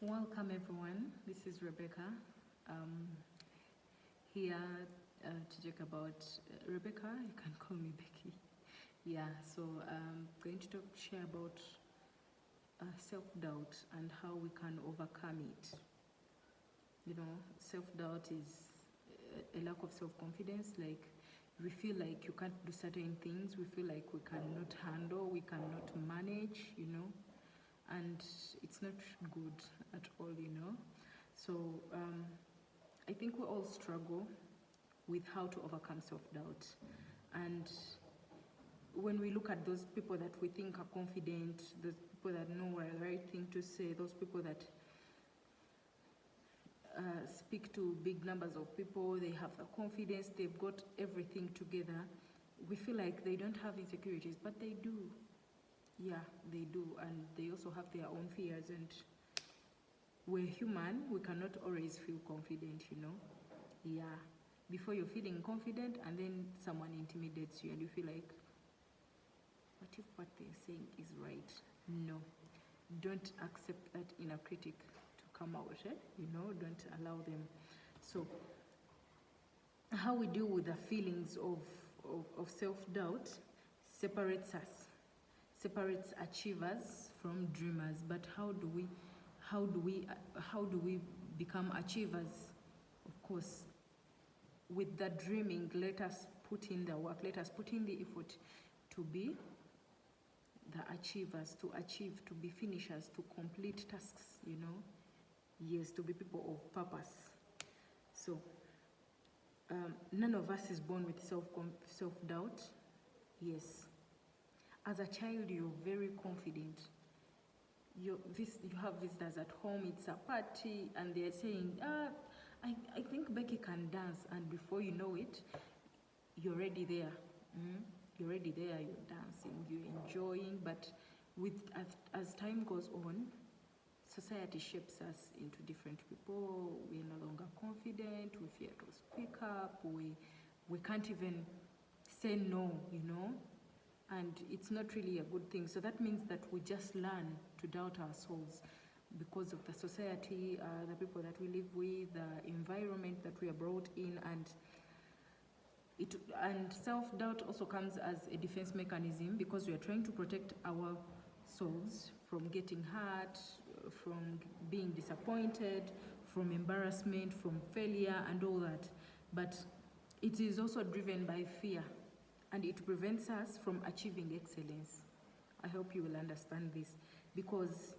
Welcome everyone. This is Rebecca. Um, here to talk about Rebecca. You can call me Becky. Yeah. So I'm going to share about self-doubt and how we can overcome it. You know, self-doubt is a lack of self-confidence. Like we feel like you can't do certain things. We feel like we cannot handle. We cannot manage. You know. And it's not good at all, you know. So I think we all struggle with how to overcome self-doubt. And when we look at those people that we think are confident, those people that know the right thing to say, those people that speak to big numbers of people, they have the confidence, they've got everything together, we feel like they don't have insecurities, but they do. Yeah, they do, and they also have their own fears, and we're human, we cannot always feel confident, you know. Yeah, before you're feeling confident and then someone intimidates you and you feel like, what if what they're saying is right? No, don't accept that inner critic to come out, you know, don't allow them. So how we deal with the feelings of self-doubt separates achievers from dreamers. But how do we become achievers? Of course, with the dreaming, let us put in the work, let us put in the effort to be the achievers, to achieve, to be finishers, to complete tasks, you know. Yes, to be people of purpose. So none of us is born with self-doubt. Yes. As a child, you're very confident. You have visitors at home, it's a party, and they're saying, I think Becky can dance, and before you know it, you're already there. You're already there, you're dancing, you're enjoying, but as time goes on, society shapes us into different people. We're no longer confident, we fear to speak up, we can't even say no, you know. And it's not really a good thing. So that means that we just learn to doubt ourselves because of the society, the people that we live with, the environment that we are brought in, and self-doubt also comes as a defense mechanism because we are trying to protect our souls from getting hurt, from being disappointed, from embarrassment, from failure and all that. But it is also driven by fear, and it prevents us from achieving excellence. I hope you will understand this, because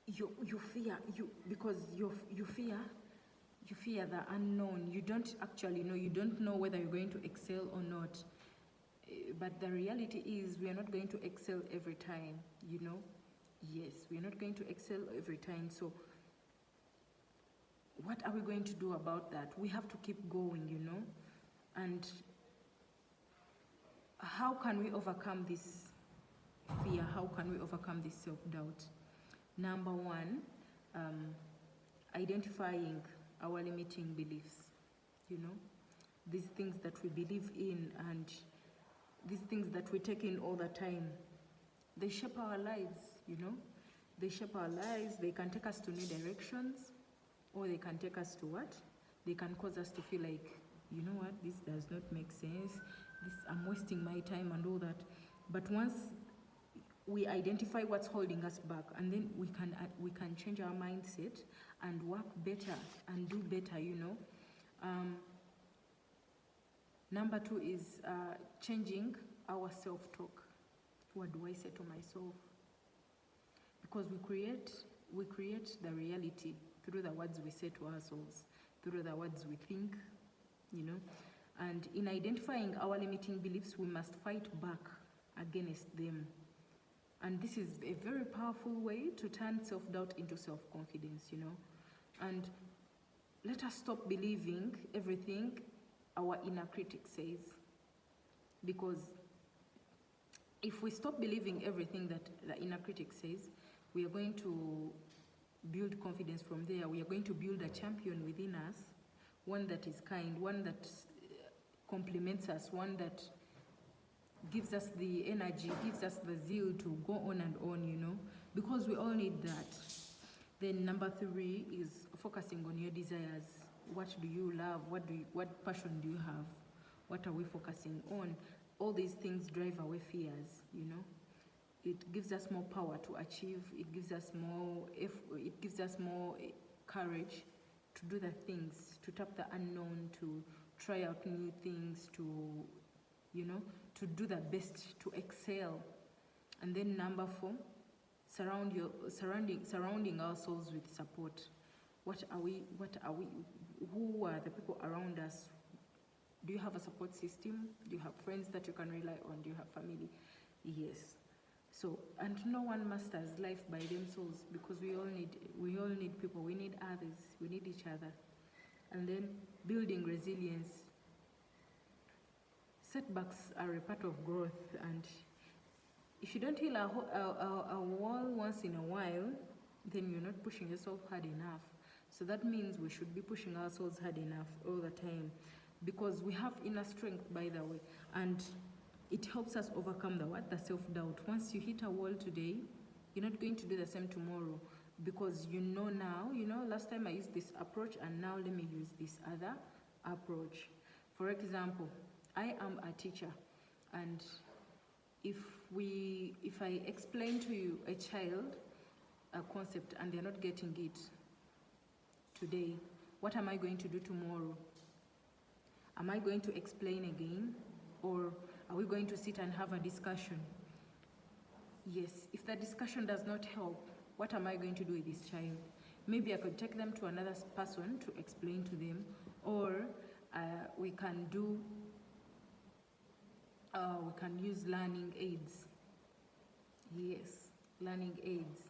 you fear the unknown. You don't actually know. You don't know whether you're going to excel or not. But the reality is we are not going to excel every time, you know. Yes, we are not going to excel every time. So what are we going to do about that? We have to keep going, you know. And how can we overcome this fear? How can we overcome this self-doubt? Number one, identifying our limiting beliefs, you know, these things that we believe in and these things that we take in all the time, they shape our lives, you know. They shape our lives. They can take us to new directions, or they can take us to what? They can cause us to feel like, you know what, this does not make sense, I'm wasting my time and all that. But once we identify what's holding us back, and then we can change our mindset and work better and do better, you know. Number two is changing our self-talk. What do I say to myself? Because we create the reality through the words we say to ourselves, through the words we think, you know. And in identifying our limiting beliefs, we must fight back against them. And this is a very powerful way to turn self-doubt into self-confidence, you know. And let us stop believing everything our inner critic says. Because if we stop believing everything that the inner critic says, we are going to build confidence from there. We are going to build a champion within us, one that is kind, one that compliments us, one that gives us the energy, gives us the zeal to go on and on, you know, because we all need that. Then number 3 is focusing on your desires. What do you love? What passion do you have? What are we focusing on? All these things drive away fears, you know. It gives us more power to achieve. It gives us more courage to do the things, to tap the unknown, to try out new things, to, you know, to do the best, to excel. And then number 4, surrounding ourselves with support. Who are the people around us? Do you have a support system? Do you have friends that you can rely on? Do you have family? Yes. So, and no one masters life by themselves, because we all need people. We need others. We need each other. And then building resilience. Setbacks are a part of growth, and if you don't heal a wall once in a while, then you're not pushing yourself hard enough. So that means we should be pushing ourselves hard enough all the time, because we have inner strength, by the way, and it helps us overcome the self-doubt. Once you hit a wall today, you're not going to do the same tomorrow, because you know now, last time I used this approach and now let me use this other approach. For example, I am a teacher, and if I explain to you a child a concept and they're not getting it today, what am I going to do tomorrow? Am I going to explain again, or are we going to sit and have a discussion? Yes, if the discussion does not help, what am I going to do with this child? Maybe I could take them to another person to explain to them, or we can use learning aids. Yes, learning aids.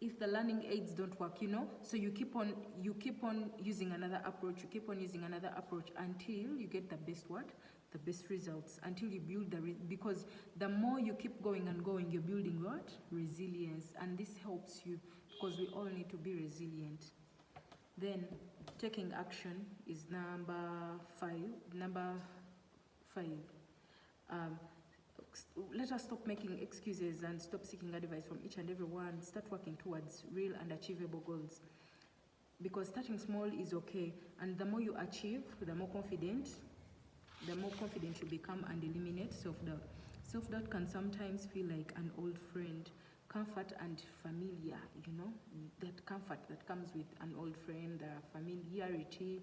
If the learning aids don't work, so you keep on using another approach, until you get the best results, until you build because the more you keep going and going, you're building what? Resilience. And this helps you, because we all need to be resilient. Then taking action is number 5. Let us stop making excuses and stop seeking advice from each and everyone. Start working towards real and achievable goals, because starting small is okay, and the more you achieve, the more confident you become, and eliminate self-doubt. Self-doubt can sometimes feel like an old friend, comfort and familiar, that comfort that comes with an old friend, the familiarity,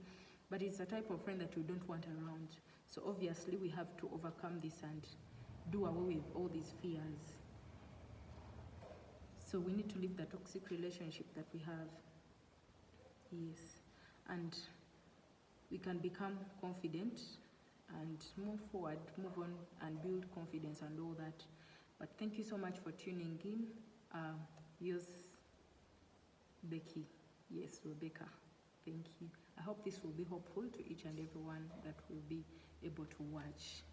but it's a type of friend that we don't want around. So obviously we have to overcome this and do away with all these fears. So we need to leave the toxic relationship that we have. Yes. And we can become confident and move forward, move on and build confidence and all that. But thank you so much for tuning in. Yes, Becky. Yes, Rebecca. Thank you. I hope this will be helpful to each and everyone that will be able to watch.